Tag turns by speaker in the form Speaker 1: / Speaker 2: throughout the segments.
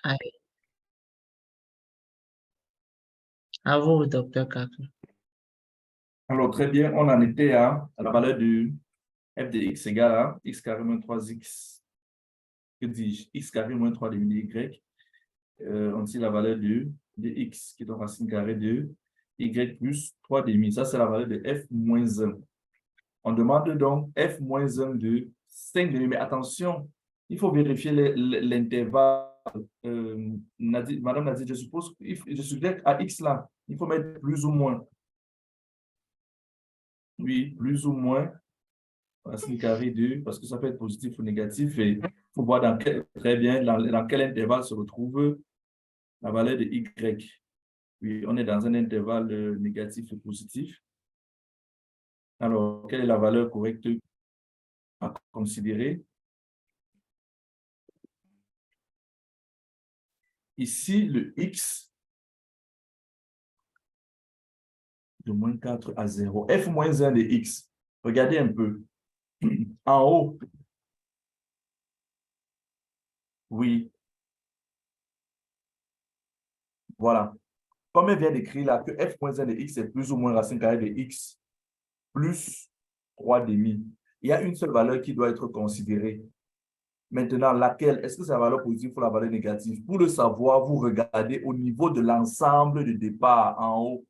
Speaker 1: Allez, à vous, docteur Kaku.
Speaker 2: Alors, très bien, on en était à la valeur de f de x égale à x carré moins 3x, que dis-je, x carré moins 3 demi de y. On tire la valeur de x, qui est donc racine carrée de y plus 3 demi. Ça, c'est la valeur de f moins 1. On demande donc f moins 1 de 5 demi. Mais attention, il faut vérifier l'intervalle. Madame Nadia, je suppose, je suggère à x là, il faut mettre plus ou moins. Oui, plus ou moins racine carrée de, parce que ça peut être positif ou négatif, et il faut voir très bien dans quel intervalle se retrouve la valeur de y. Oui, on est dans un intervalle négatif et positif. Alors, quelle est la valeur correcte à considérer? Ici, le x de moins 4 à 0. F moins 1 de x. Regardez un peu. En haut. Oui. Voilà. Comme elle vient d'écrire là, que f moins 1 de x est plus ou moins racine carrée de x plus 3 demi. Il y a une seule valeur qui doit être considérée. Maintenant, laquelle? Est-ce que c'est la valeur positive ou la valeur négative? Pour le savoir, vous regardez au niveau de l'ensemble de départ en haut.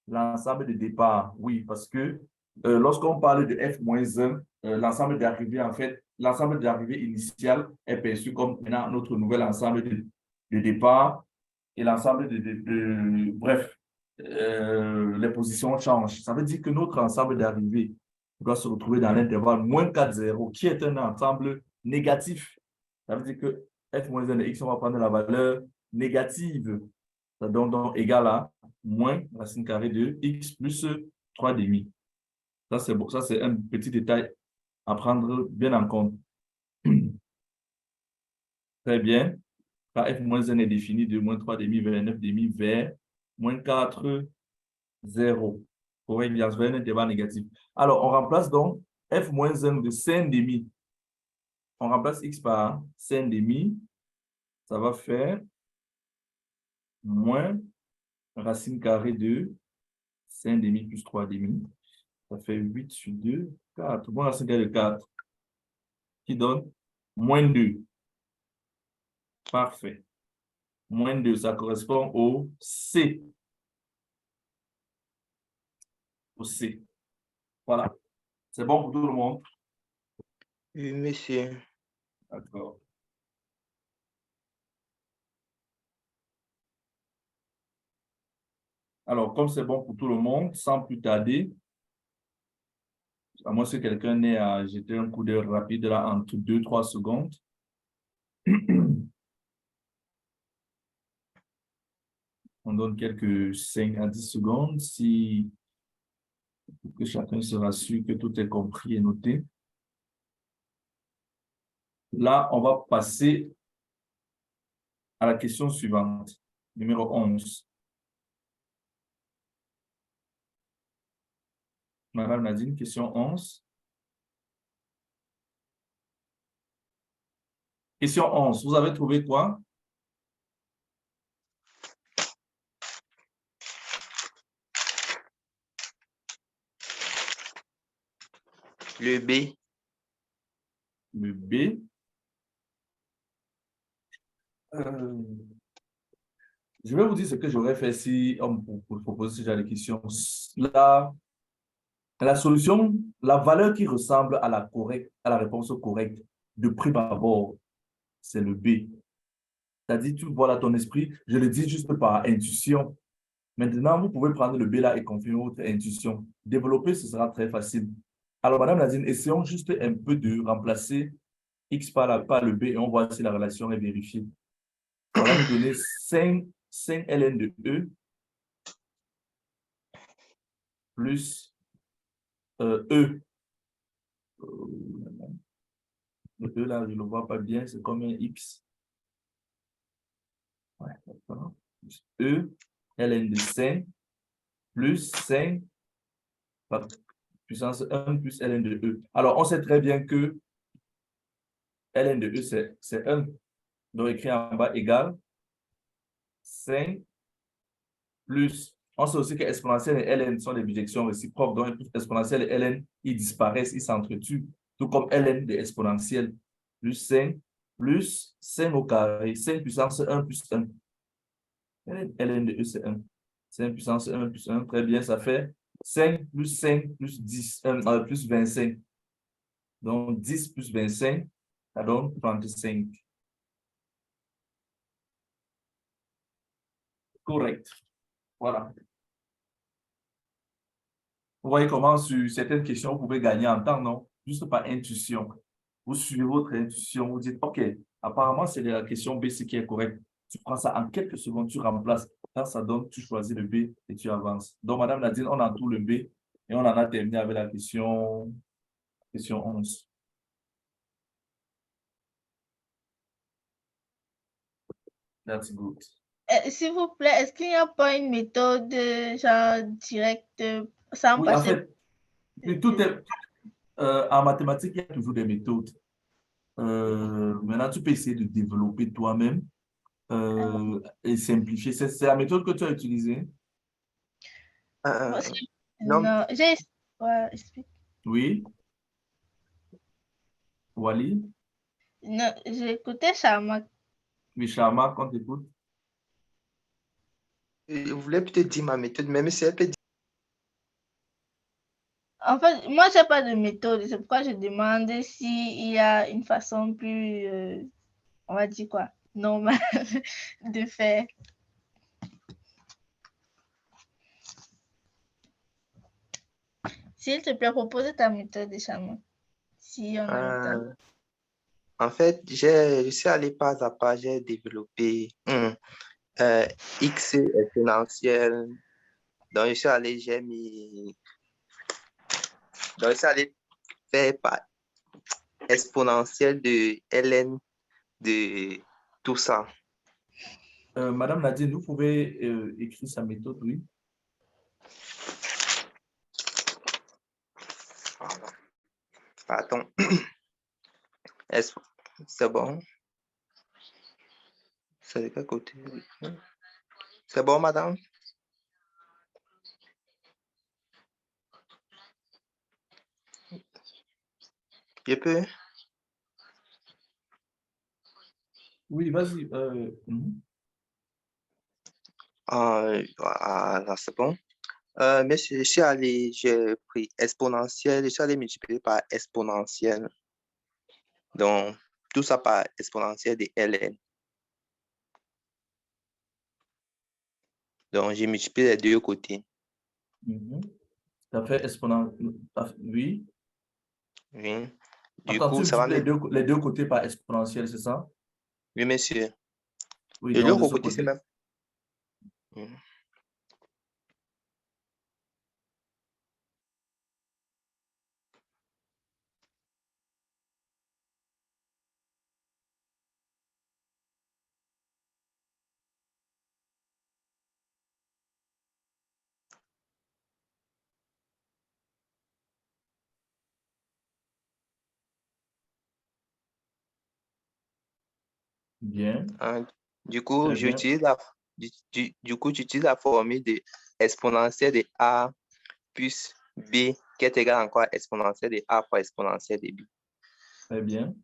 Speaker 2: L'ensemble de départ, oui, parce que lorsqu'on parle de f-1, l'ensemble d'arrivée, en fait, l'ensemble d'arrivée initiale est perçu comme maintenant notre nouvel ensemble de départ et l'ensemble bref, les positions changent. Ça veut dire que notre ensemble d'arrivée doit se retrouver dans l'intervalle moins 4, 0, qui est un ensemble négatif. Ça veut dire que f-1 de x, on va prendre la valeur négative. Ça donne donc égal à moins racine carrée de x plus 3 demi. Ça, c'est bon. Ça, c'est un petit détail à prendre bien en compte. Très bien. Quand f moins 1 est défini de moins 3 demi vers 9 demi vers moins 4, 0. Pour un intervalle négatif. Alors, on remplace donc f moins 1 de 5 demi. On remplace x par 5 demi. Ça va faire moins racine carrée de 5 demi plus 3 demi. Ça fait 8 sur 2, 4. Moins racine carrée de 4. Qui donne moins 2. Parfait. Moins 2, ça correspond au C. Au C. Voilà. C'est bon pour tout le monde?
Speaker 3: Oui, monsieur.
Speaker 2: D'accord. Alors, comme c'est bon pour tout le monde, sans plus tarder, à moins que quelqu'un n'ait à jeter un coup d'œil rapide là entre 2-3 secondes. On donne quelques 5 à 10 secondes si que chacun se rassure que tout est compris et noté. Là, on va passer à la question suivante, numéro 11. Madame Nadine, question 11. Question 11. Vous avez trouvé quoi?
Speaker 3: Le B.
Speaker 2: Le B. Je vais vous dire ce que j'aurais fait si on me propose ce genre de questions. La solution, la valeur qui ressemble à la réponse correcte de prime abord, c'est le B. C'est-à-dire, tu vois là ton esprit, je le dis juste par intuition. Maintenant, vous pouvez prendre le B là et confirmer votre intuition. Développer, ce sera très facile. Alors, Madame Nadine, essayons juste un peu de remplacer X par le B et on voit si la relation est vérifiée. Ça va nous donner 5 ln de E plus E. Le E là, je ne le vois pas bien, c'est comme un X. Ouais, d'accord. E, ln de 5 plus 5 puissance 1 plus ln de E. Alors, on sait très bien que ln de E, c'est 1. Donc, écrit en bas égale 5 plus, on sait aussi que exponentielle et ln sont des bijections réciproques, donc exponentielle et ln, ils disparaissent, ils s'entretuent, tout comme ln de exponentielle, plus 5, plus 5 au carré, 5 puissance 1 plus 1. ln de e, c'est 1. 5 puissance 1 plus 1, très bien, ça fait 5 plus 10, plus 25. Donc, 10 plus 25, ça donne 35. Correct. Voilà. Vous voyez comment sur certaines questions, vous pouvez gagner en temps, non? Juste par intuition. Vous suivez votre intuition, vous dites, OK, apparemment, c'est la question B, ce qui est correct. Tu prends ça en quelques secondes, tu remplaces. Quand ça donne, tu choisis le B et tu avances. Donc, Madame Nadine, on entoure le B et on en a terminé avec la question 11. That's good.
Speaker 4: S'il vous plaît, est-ce qu'il n'y a pas une méthode genre directe sans
Speaker 2: Oui, en
Speaker 4: passer?
Speaker 2: fait, tout est, en mathématiques, il y a toujours des méthodes. Maintenant, tu peux essayer de développer toi-même et simplifier. C'est la méthode que tu as utilisée?
Speaker 3: Non,
Speaker 4: Non, j'ai... Ouais, explique.
Speaker 2: Oui. Wally?
Speaker 4: Non, j'ai écouté Sharma.
Speaker 2: Mishama, on t'écoute.
Speaker 3: je voulais peut-être dire ma méthode, même si elle peut dire.
Speaker 4: En fait, moi, j'ai pas de méthode. C'est pourquoi je demande s'il y a une façon plus, on va dire quoi, normale de faire. S'il te plaît, propose ta méthode, Sharma. Si on a le temps.
Speaker 3: En fait, je suis allé pas à pas, j'ai développé X exponentielle. Donc, je suis allé, j'ai mis. Donc, je suis allé faire par exponentielle de ln de tout ça.
Speaker 2: Madame Nadine, vous pouvez écrire sa méthode, oui.
Speaker 3: Pardon. C'est bon? C'est de quel côté? C'est bon, madame? Je peux?
Speaker 2: Oui, vas-y.
Speaker 3: Voilà, c'est bon. Mais je suis allé, j'ai pris exponentielle, je suis allé multiplier par exponentielle. Donc, tout ça par exponentielle de ln. Donc, j'ai multiplié les deux côtés.
Speaker 2: Ça fait exponentielle. Oui.
Speaker 3: Oui. Du
Speaker 2: Attends, tu
Speaker 3: coup, ça va
Speaker 2: multiplies
Speaker 3: me...
Speaker 2: les deux côtés par exponentielle, c'est ça?
Speaker 3: Oui, monsieur.
Speaker 2: Oui,
Speaker 3: Et
Speaker 2: donc de
Speaker 3: l'autre
Speaker 2: ce
Speaker 3: côté, c'est
Speaker 2: côté.
Speaker 3: même... Mhm.
Speaker 2: Bien.
Speaker 3: Du coup,
Speaker 2: Très bien.
Speaker 3: j'utilise la formule de exponentielle de A plus B qui est égale encore à exponentielle de A fois exponentielle de B.
Speaker 2: Très bien.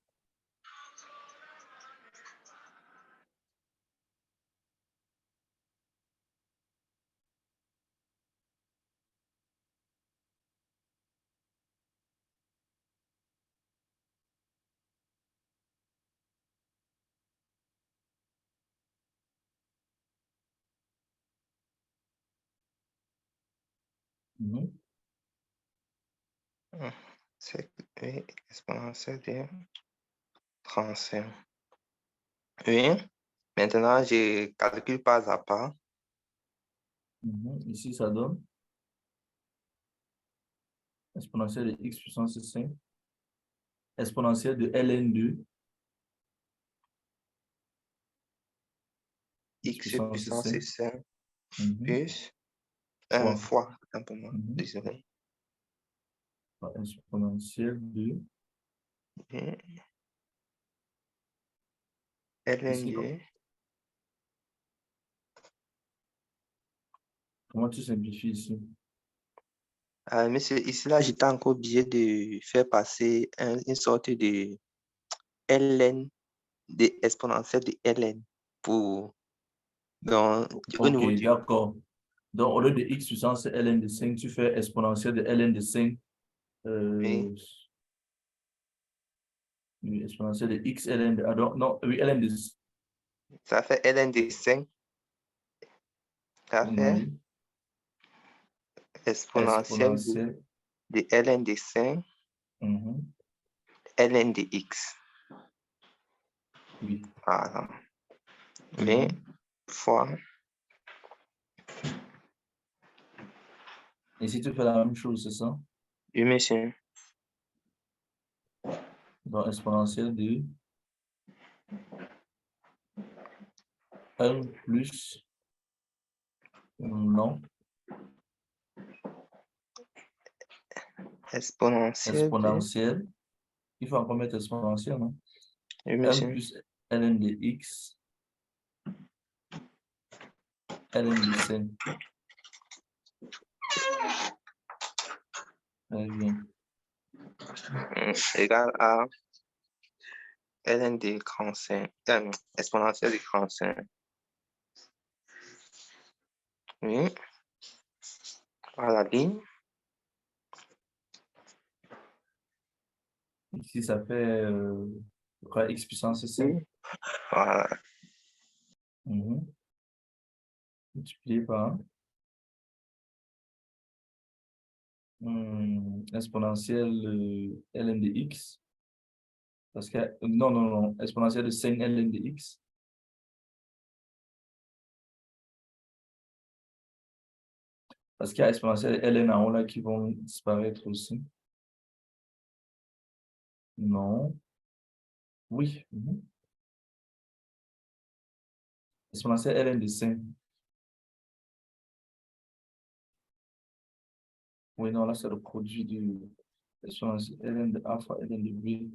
Speaker 3: C'est oui, exponentielle de 35. Oui. Maintenant, je calcule pas à pas.
Speaker 2: Ici, ça donne exponentielle de x puissance 5. Exponentielle de ln2.
Speaker 3: X puissance 5 plus 1 fois. Un peu moins. Désolé.
Speaker 2: Exponentielle de
Speaker 3: ln
Speaker 2: Ici,
Speaker 3: de...
Speaker 2: comment tu simplifies ici?
Speaker 3: Monsieur, ici, là, j'étais encore obligé de faire passer une sorte de ln, de exponentielle de ln pour, au
Speaker 2: Ok,
Speaker 3: niveau du...
Speaker 2: d'accord. Donc, au lieu de x puissance ln de 5, tu fais exponentielle de ln de 5.
Speaker 3: Oui,
Speaker 2: Oui, exponentielle de x ln de... Ah, non, oui, ln de...
Speaker 3: ça fait ln de 5. Ça fait
Speaker 2: Oui,
Speaker 3: exponentielle
Speaker 2: exponentielle.
Speaker 3: de ln de 5,
Speaker 2: Mhm,
Speaker 3: ln de x.
Speaker 2: oui.
Speaker 3: Voilà. Oui,
Speaker 2: Mhm.
Speaker 3: fois...
Speaker 2: Et si tu fais la même chose, c'est ça?
Speaker 3: Oui, monsieur.
Speaker 2: Donc, exponentielle de 1 plus... Non.
Speaker 3: Exponentielle de...
Speaker 2: Exponentielle. Il faut encore mettre exponentielle, non?
Speaker 3: Oui,
Speaker 2: 1
Speaker 3: monsieur.
Speaker 2: plus ln de x ln de 5. Très bien.
Speaker 3: Égale à ln de 45. Exponentielle de 45. Oui. Voilà, ligne.
Speaker 2: Ici, ça fait quoi, x puissance 5.
Speaker 3: Oui. Voilà.
Speaker 2: Multiplié par exponentielle ln de x. Parce que, non, non, non, exponentielle de 5 ln de x. Parce qu'il y a exponentielle ln en haut là qui vont disparaître aussi. Non. Oui. Exponentielle ln de 5. Oui, non, là, c'est le produit du exponentielle ln de a fois ln de b.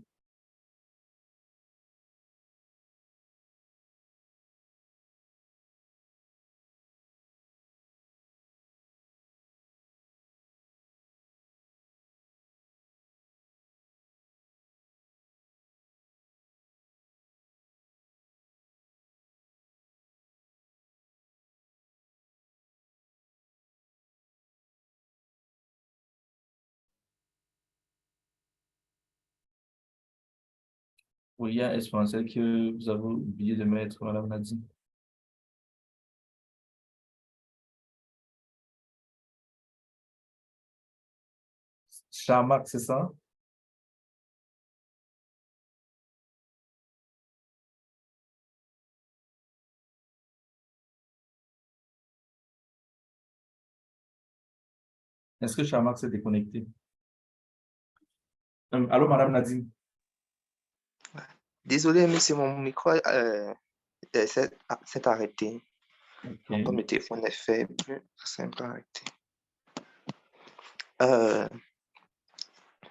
Speaker 2: Oui, il y a exponentielle que vous avez oublié de mettre, Madame Nadine. Chamac, c'est ça? Est-ce que Chamac s'est déconnecté? Allô, Madame Nadine?
Speaker 3: Désolé, monsieur, mon micro s'est arrêté.
Speaker 2: Ok.
Speaker 3: Comme le téléphone est faible, c'est un peu arrêté.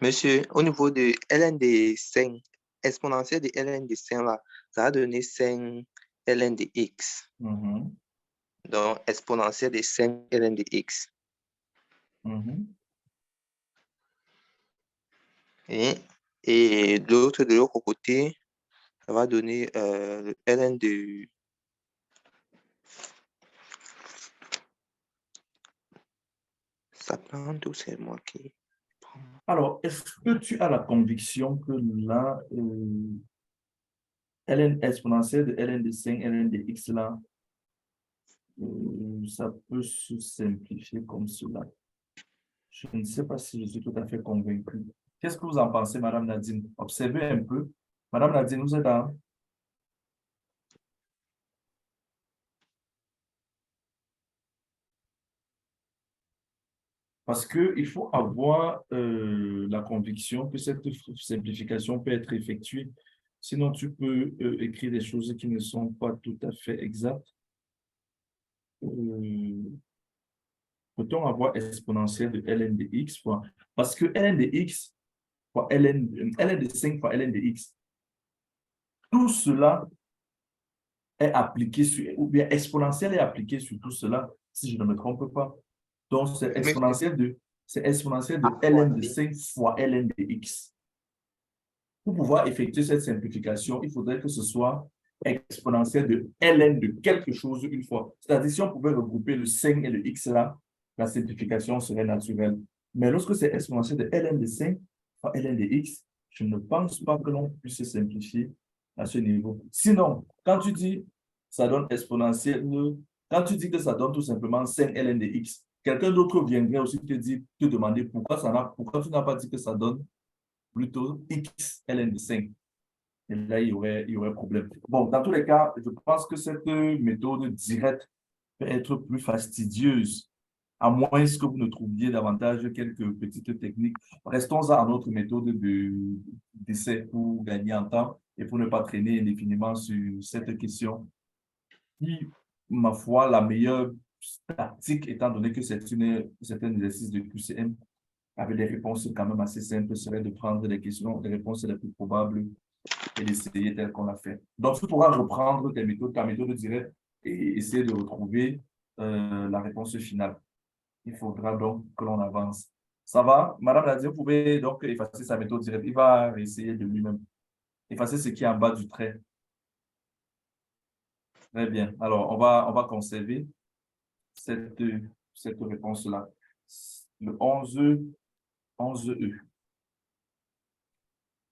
Speaker 3: Monsieur, au niveau de ln de 5, exponentielle de ln de 5, là, ça a donné 5 ln de x. Donc, exponentielle de 5 ln de x. Et de l'autre côté, ça va donner le ln de... Ça plante ou c'est moi qui...
Speaker 2: Alors, est-ce que tu as la conviction que là, ln exponentielle de ln de 5, ln de x là, ça peut se simplifier comme cela? Je ne sais pas si je suis tout à fait convaincu. Qu'est-ce que vous en pensez, Madame Nadine? Observez un peu. Madame Nadine, vous êtes là? Parce qu'il faut avoir la conviction que cette simplification peut être effectuée. Sinon, tu peux écrire des choses qui ne sont pas tout à fait exactes. Peut-on avoir exponentielle de ln de x fois... Parce que ln de x fois ln de 5 fois ln de x, tout cela est appliqué sur, ou bien exponentielle est appliquée sur tout cela, si je ne me trompe pas. Donc, c'est exponentielle de ln de 5 fois ln de x. Pour pouvoir effectuer cette simplification, il faudrait que ce soit exponentielle de ln de quelque chose une fois. C'est-à-dire, si on pouvait regrouper le 5 et le x là, la simplification serait naturelle. Mais lorsque c'est exponentielle de ln de 5 fois ln de x, je ne pense pas que l'on puisse simplifier à ce niveau. Sinon, quand tu dis ça donne exponentielle, quand tu dis que ça donne tout simplement 5 ln de x, quelqu'un d'autre viendrait aussi te demander pourquoi tu n'as pas dit que ça donne plutôt x ln de 5. Et là, il y aurait problème. Bon, dans tous les cas, je pense que cette méthode directe peut être plus fastidieuse, à moins que vous ne trouviez davantage quelques petites techniques. Restons à notre méthode d'essai pour gagner en temps et pour ne pas traîner indéfiniment sur cette question qui, ma foi, la meilleure tactique, étant donné que c'est un exercice de QCM, avec des réponses quand même assez simples, serait de prendre les réponses les plus probables et d'essayer tel qu'on l'a fait. Donc, tu pourras reprendre ta méthode directe et essayer de retrouver la réponse finale. Il faudra donc que l'on avance. Ça va? Madame Nadia, vous pouvez donc effacer sa méthode directe. Il va essayer de lui-même. Effacer ce qui est en bas du trait. Très bien. Alors, on va conserver cette réponse-là. Le 11E.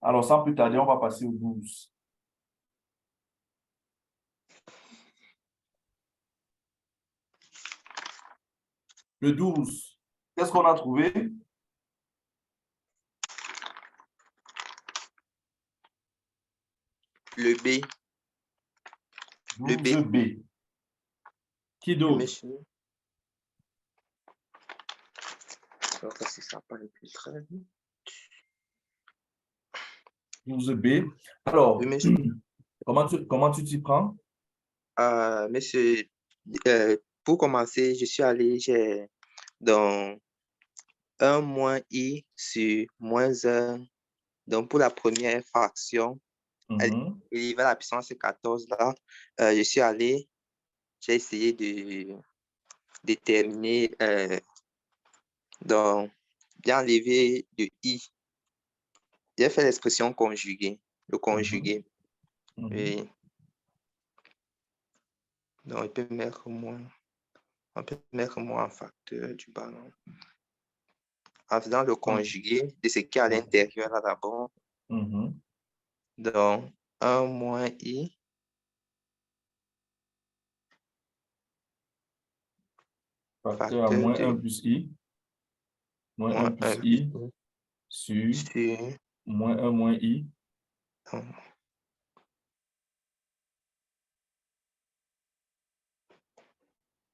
Speaker 2: Alors, sans plus tarder, on va passer au 12. Le 12, qu'est-ce qu'on a trouvé?
Speaker 3: Le B. Le B.
Speaker 2: 12B. Qui d'autre?
Speaker 3: Monsieur. Alors, si ça pas le plus très vite.
Speaker 2: 12B. Alors,
Speaker 3: Oui, monsieur.
Speaker 2: comment tu t'y prends?
Speaker 3: Monsieur, pour commencer, j'ai dans 1 moins I sur moins 1. Donc, pour la première fraction, élevée à la puissance 14, là, j'ai essayé de déterminer, bien enlever de I. J'ai fait l'expression conjuguée, le conjugué. Oui. Donc, on peut mettre moins en facteur du ballon. En faisant le conjugué de ce qui est à l'intérieur là d'abord. Donc, 1 moins I.
Speaker 2: Facteur à moins 1 plus I. Moins 1 plus I sur moins 1 moins I.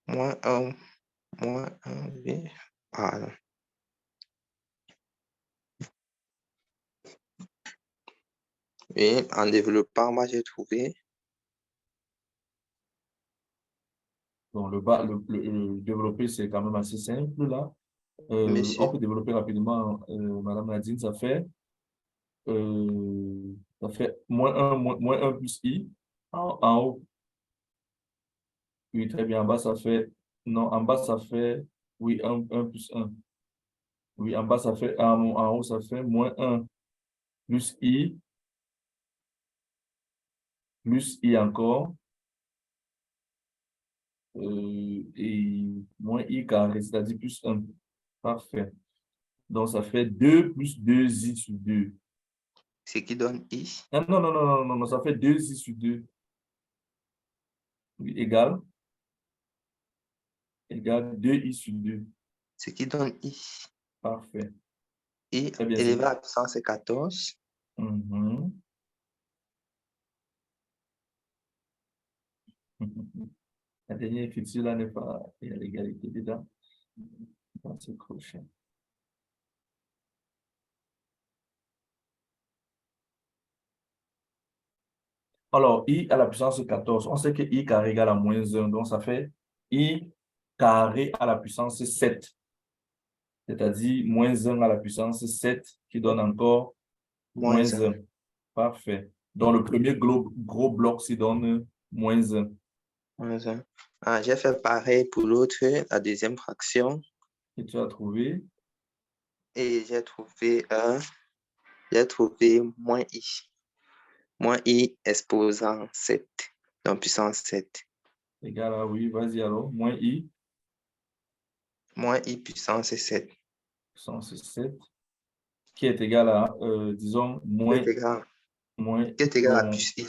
Speaker 3: Moins 1, oui. Voilà. Et en développant, moi, j'ai trouvé.
Speaker 2: Donc, le développer, c'est quand même assez simple, là. On peut développer rapidement, Madame Nadine, ça fait moins 1 plus I en haut. Oui, très bien. En bas, ça fait... Non, en bas, ça fait... Oui, 1 plus 1. Oui, en bas, ça fait... En haut, ça fait moins 1 plus I encore. Et moins I carré, c'est-à-dire plus 1. Parfait. Donc, ça fait 2 plus 2I sur 2.
Speaker 3: Ce qui donne I.
Speaker 2: Ah, non, ça fait 2I sur 2. Oui, égal 2I sur 2.
Speaker 3: Ce qui donne I.
Speaker 2: Parfait.
Speaker 3: I élevé à la puissance 14.
Speaker 2: La dernière écriture là n'est pas... Il y a l'égalité dedans. Alors, I à la puissance 14, on sait que I carré égale à moins 1, donc ça fait I carré à la puissance 7. C'est-à-dire moins 1 à la puissance 7 qui donne encore moins 1. Parfait. Donc, le premier gros bloc, c'est donne moins 1.
Speaker 3: Moins 1. Ah, j'ai fait pareil pour l'autre, la deuxième fraction.
Speaker 2: Et tu as trouvé
Speaker 3: Et j'ai trouvé moins i. Moins i exposant 7. Donc puissance 7.
Speaker 2: égal à, oui, vas-y alors, moins i,
Speaker 3: Moins i puissance 7.
Speaker 2: puissance 7, qui est égal à, disons, moins,
Speaker 3: Qui est égal à
Speaker 2: bon,
Speaker 3: plus i.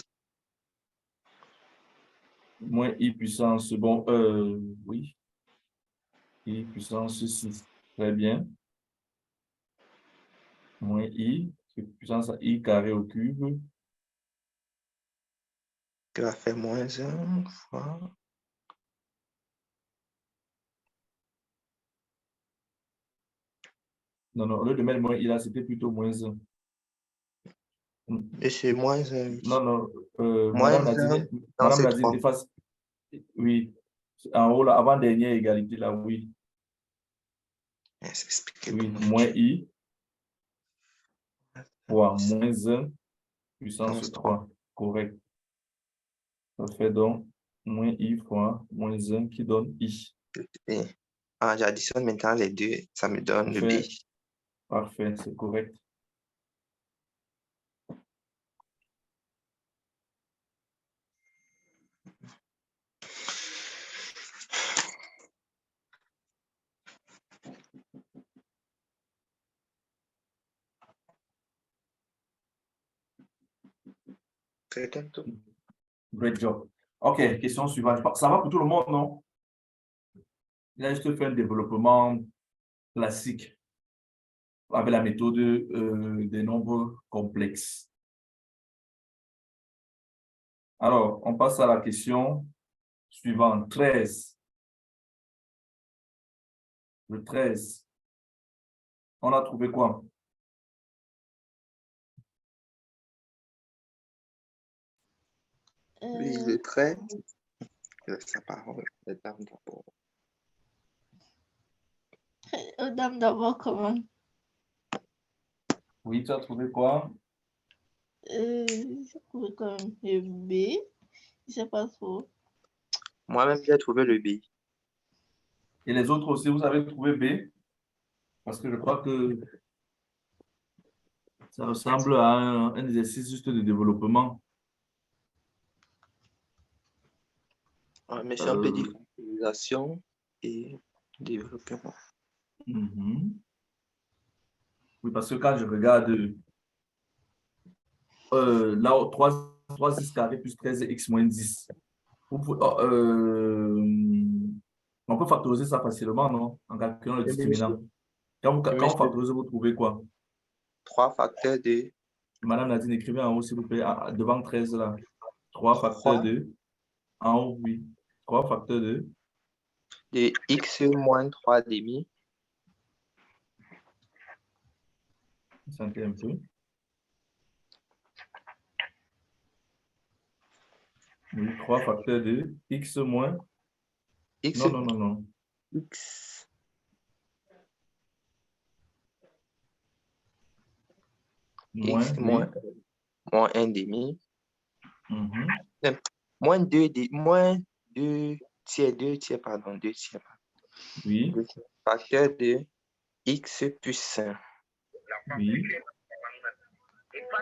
Speaker 2: moins i puissance, bon, oui, i puissance 6, très bien. Moins i, puissance à i carré au cube,
Speaker 3: Qui va faire moins 1 fois.
Speaker 2: non, au lieu de mettre moins i là, c'était plutôt moins 1.
Speaker 3: Et c'est moins 1.
Speaker 2: Non, non,
Speaker 3: Moins
Speaker 2: Madame
Speaker 3: 1. Non,
Speaker 2: Madame
Speaker 3: c'est
Speaker 2: Nadine,
Speaker 3: 3.
Speaker 2: efface, oui, en haut là, avant-dernière égalité là, oui,
Speaker 3: C'est expliqué
Speaker 2: oui,
Speaker 3: comment
Speaker 2: moins
Speaker 3: écrire.
Speaker 2: i fois moins 1 puissance
Speaker 3: Puissance 3.
Speaker 2: 3, correct. Ça fait donc moins i fois moins 1 qui donne i.
Speaker 3: Et, j'additionne maintenant les deux, ça me donne le b.
Speaker 2: Parfait, c'est correct.
Speaker 3: C'est un tout.
Speaker 2: Great job. OK, question suivante. Ça va pour tout le monde, non? Là, je te fais un développement classique avec la méthode des nombres complexes. Alors, on passe à la question suivante. 13. Le 13. On a trouvé quoi?
Speaker 3: Oui, le 13. Sa parole, les dames d'abord.
Speaker 4: Aux dames d'abord, comment?
Speaker 2: Oui, tu as trouvé quoi?
Speaker 4: J'ai trouvé quand même le B. Je sais pas trop.
Speaker 3: Moi-même, j'ai trouvé le B.
Speaker 2: Et les autres aussi, vous avez trouvé B? Parce que je crois que ça ressemble à un exercice juste de développement.
Speaker 3: Mais c'est un peu différenciation et développement.
Speaker 2: Oui, parce que quand je regarde là, 3x carré plus 13x moins 10, on peut factoriser ça facilement, non? En calculant le
Speaker 3: Oui, monsieur.
Speaker 2: discriminant. Quand
Speaker 3: Oui,
Speaker 2: vous
Speaker 3: monsieur.
Speaker 2: factorisez, vous trouvez quoi?
Speaker 3: 3 facteurs de
Speaker 2: Madame Nadine, écrivez en haut, s'il vous plaît, devant 13 là. 3 facteurs
Speaker 3: 3
Speaker 2: de, en haut, oui. 3 facteurs
Speaker 3: de x moins 3 demi.
Speaker 2: Sentez un peu. Oui, 3 facteurs de x moins.
Speaker 3: X,
Speaker 2: Non, non, non, non.
Speaker 3: x
Speaker 2: Moins,
Speaker 3: moins,
Speaker 2: oui.
Speaker 3: moins 1 demi.
Speaker 2: Mhm.
Speaker 3: Moins 2, moins 2 tiers, 2 tiers, pardon, 2 tiers.
Speaker 2: Oui,
Speaker 3: Facteur de x plus 1.
Speaker 2: oui.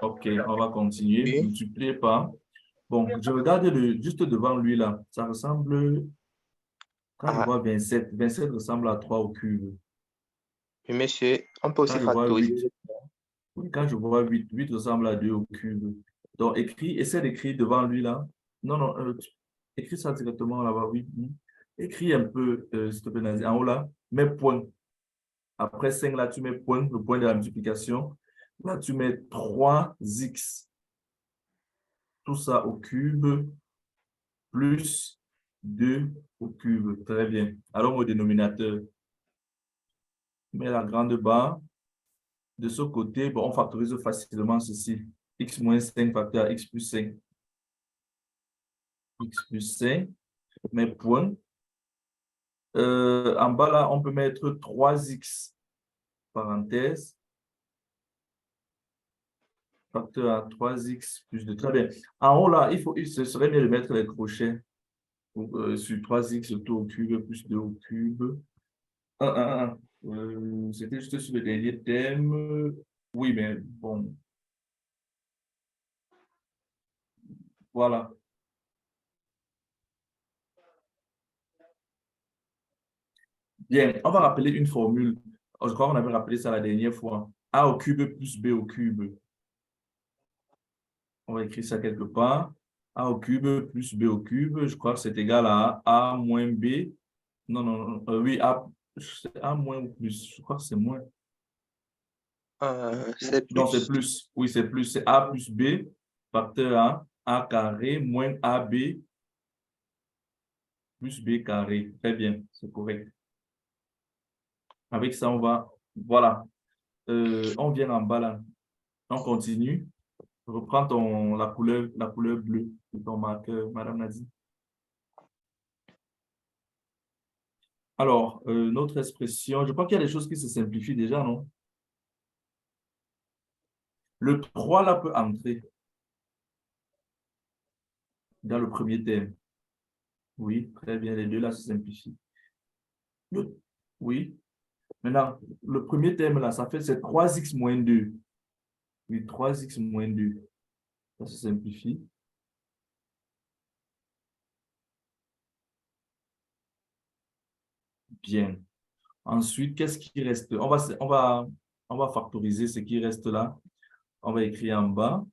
Speaker 2: OK, on va continuer.
Speaker 3: Oui.
Speaker 2: Multipliez par. Bon, je regarde juste devant lui là. Ça ressemble, quand je
Speaker 3: Ah,
Speaker 2: vois 27, 27 ressemble à 3 au cube.
Speaker 3: oui, monsieur, on peut aussi
Speaker 2: Quand je vois
Speaker 3: factoriser.
Speaker 2: 8, oui, quand je vois 8, 8 ressemble à 2 au cube. Donc, essaie d'écrire devant lui là. Non, non, écris ça directement là-bas, oui. Écris un peu, s'il te plaît, Nazi, en haut là. Mets point. Après 5 là, tu mets point, le point de la multiplication. Là, tu mets 3x. Tout ça au cube plus 2 au cube. Très bien. Allons au dénominateur. Mets la grande barre. De ce côté, bon, on factorise facilement ceci. X moins 5 facteur à X plus 5. X plus 5. Mais point. En bas, là, on peut mettre 3x, parenthèse, Facteur A, 3x plus 2. Très bien. En haut, là, ce serait mieux de mettre les crochets sur 3x tout au cube plus 2 au cube. 1. C'était juste sur le dernier thème. Oui, mais bon. Voilà. Bien, on va rappeler une formule. Je crois qu'on avait rappelé ça la dernière fois. A au cube plus B au cube. On va écrire ça quelque part. A au cube plus B au cube. Je crois que c'est égal à A moins B. Non, non, non. Oui, A moins ou plus. Je crois que c'est moins.
Speaker 3: C'est
Speaker 2: Non, c'est
Speaker 3: plus.
Speaker 2: plus. Oui, c'est plus. C'est A plus B, facteur A carré moins AB plus B carré. Très bien, c'est correct. Avec ça, on va. Voilà. On vient en bas là. On continue. Reprends la couleur bleue de ton marqueur, Madame Nadine. Alors, notre expression, je crois qu'il y a des choses qui se simplifient déjà, non? Le 3 là peut entrer dans le premier thème. Oui, très bien, les deux là se simplifient. Oui. Maintenant, le premier thème là, c'est 3x moins 2. Oui, 3x moins 2. Ça se simplifie. Bien. Ensuite, qu'est-ce qui reste? On va factoriser ce qui reste là. On va écrire en bas.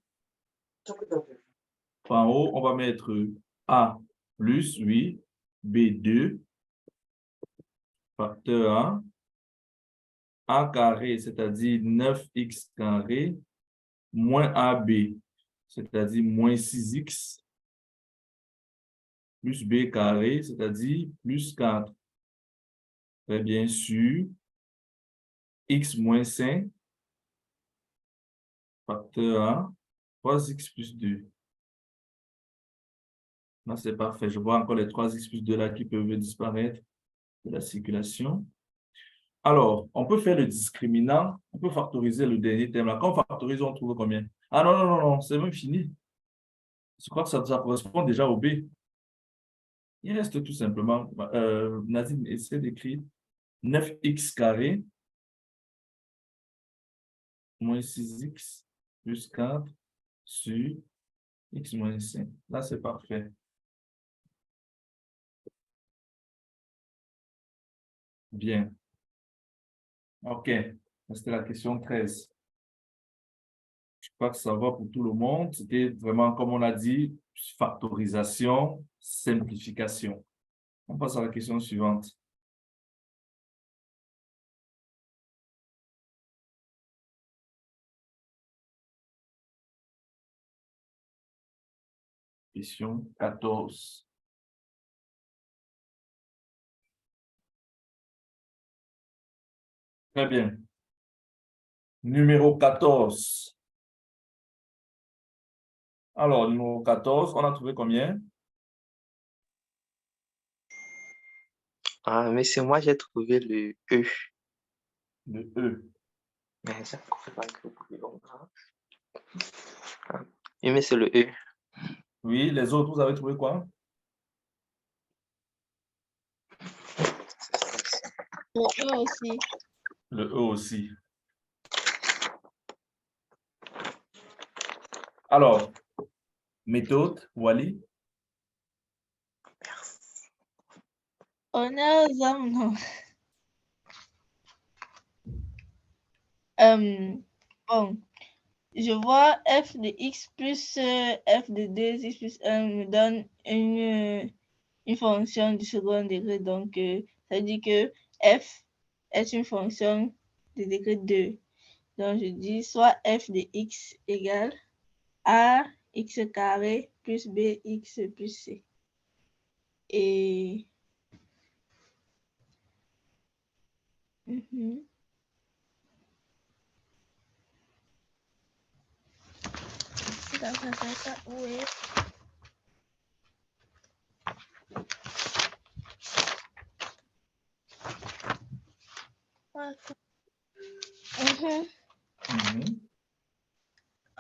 Speaker 2: En haut, on va mettre A plus, oui, B2, facteur A carré, c'est-à-dire 9x carré, moins AB, c'est-à-dire moins 6x, plus B carré, c'est-à-dire plus 4. Très bien sûr, x moins 5, facteur A, 3x plus 2. Là, c'est parfait. Je vois encore les 3x plus 2 là qui peuvent disparaître de la circulation. Alors, on peut faire le discriminant, on peut factoriser le dernier terme là. Quand on factorise, on trouve combien? Ah non, non, non, non, c'est même fini. Je crois que ça correspond déjà au B. Il reste tout simplement, Nadine, essaie d'écrire 9x carré moins 6x plus 4 sur x moins 5. Là, c'est parfait. Bien. OK. C'était la question 13. Je crois que ça va pour tout le monde. C'était vraiment, comme on l'a dit, factorisation, simplification. On passe à la question suivante. Question 14. Très bien. Numéro 14. Alors, numéro 14, on a trouvé combien?
Speaker 3: Ah, mais c'est moi, j'ai trouvé le E.
Speaker 2: Le E.
Speaker 3: Mais ça ne fait pas que plus longtemps. Oui, mais c'est le E.
Speaker 2: Oui, les autres, vous avez trouvé quoi?
Speaker 4: Le E aussi.
Speaker 2: Le E aussi. Alors, méthode, Wally.
Speaker 4: On est aux hommes, non. Bon, je vois f de x plus f de 2x plus 1 me donne une fonction du second degré. Donc, ça dit que f est une fonction de degré 2. Donc, je dis soit f de x égale a x carré plus bx plus c. Et... Oui.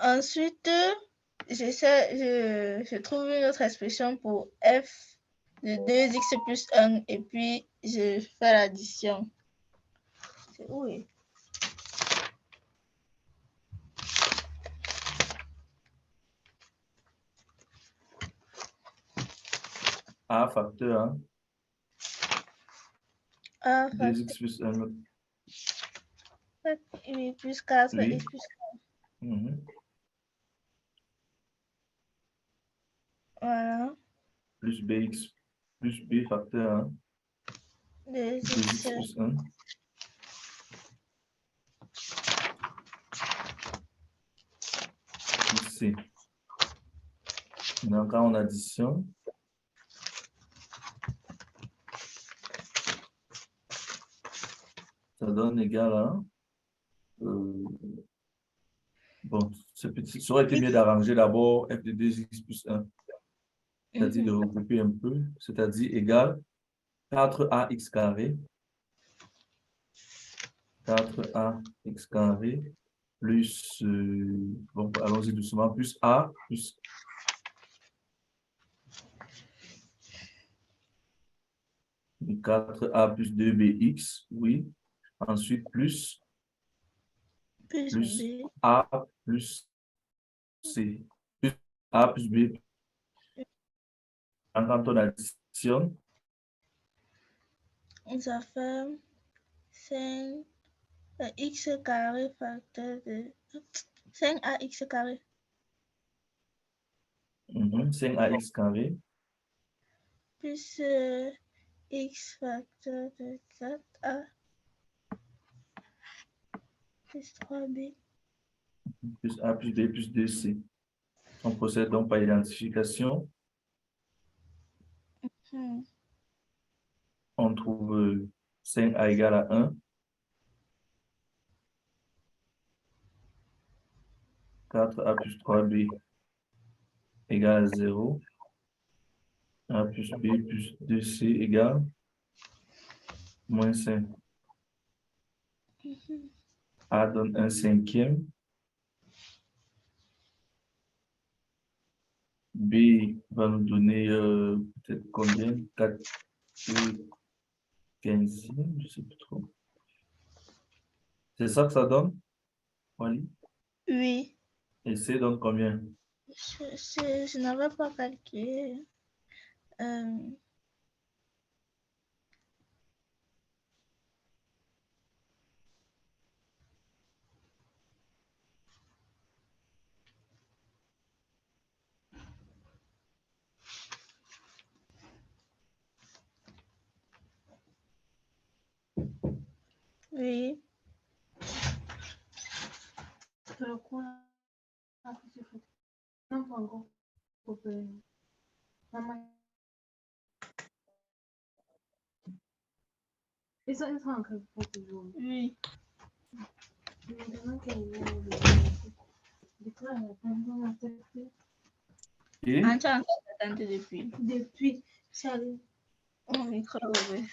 Speaker 4: Ensuite, je trouve une autre expression pour f de 2x plus 1 et puis je fais l'addition. C'est où est?
Speaker 2: A facteur 1,
Speaker 4: A
Speaker 2: 2x plus 1.
Speaker 4: Oui, plus 4
Speaker 2: Oui.
Speaker 4: et plus 4.
Speaker 2: Mhm.
Speaker 4: Voilà.
Speaker 2: Plus bx plus b facteur 1, 2x
Speaker 4: 2x
Speaker 2: plus 1. Plus c. Donc, quand on additionne, ça donne égal à... bon, ça aurait été mieux d'arranger d'abord f de 2x plus 1, c'est-à-dire de regrouper un peu, c'est-à-dire égal 4ax carré, 4ax carré, plus, bon, allons-y doucement, plus a, plus 4a plus 2bx, oui. Ensuite, plus
Speaker 4: B.
Speaker 2: a plus c, plus a plus b. Quand on additionne,
Speaker 4: Ça fait 5 x carré facteur de 5ax carré
Speaker 2: 5ax carré,
Speaker 4: plus x facteur de 4a plus 3b.
Speaker 2: plus a plus b plus 2c. On procède donc par identification. On trouve 5a égale à 1, 4a plus 3b égale à 0, a plus b plus 2c égale moins 5. A donne 1 cinquième. B va nous donner peut-être combien? 4 quinzième, je ne sais plus trop. C'est ça que ça donne, Wally?
Speaker 4: Oui.
Speaker 2: Et C donne combien?
Speaker 4: Je n'avais pas calculé. Oui. Oui.
Speaker 2: Et
Speaker 4: Antoine est en train d'attendre depuis. Depuis, salut. Mon micro est ouvert.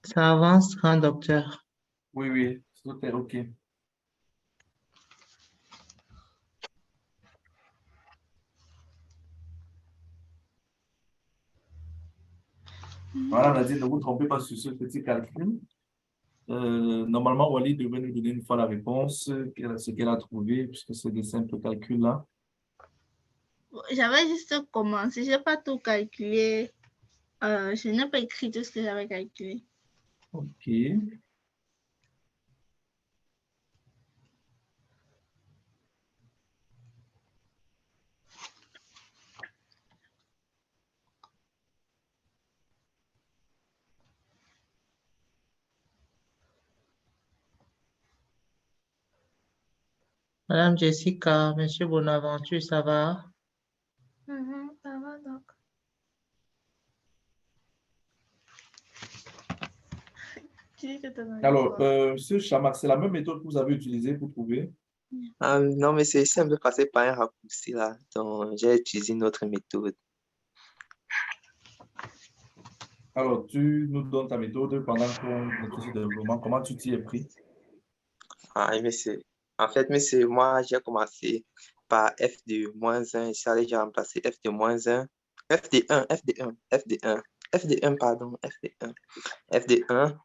Speaker 1: Ça avance, grand docteur.
Speaker 2: oui, oui, tout est OK. Voilà, Nadine, ne vous trompez pas sur ce petit calcul. Normalement, Wally devrait nous donner une fois la réponse, ce qu'elle a trouvé, puisque c'est des simples calculs-là.
Speaker 4: J'avais juste commencé, je n'ai pas tout calculé. Je n'ai pas écrit tout ce que j'avais calculé.
Speaker 2: OK.
Speaker 1: Madame Jessica, Monsieur Bonaventure, ça va?
Speaker 5: Ça va donc. Tu dis que ton avis,
Speaker 2: Alors,
Speaker 5: quoi?
Speaker 2: ce schéma, c'est la même méthode que vous avez utilisée pour trouver.
Speaker 3: Non, mais c'est simple de passer par un raccourci là. Donc, j'ai utilisé une autre méthode.
Speaker 2: Alors, tu nous donnes ta méthode pendant qu'on fait ce développement. Comment tu t'y es pris?
Speaker 3: Mais en fait, mais c'est moi, j'ai commencé par f de moins 1. Ici, allez, j'ai remplacé f de moins 1. F de 1, f de 1, f de 1, f de 1, pardon, f de 1. F de 1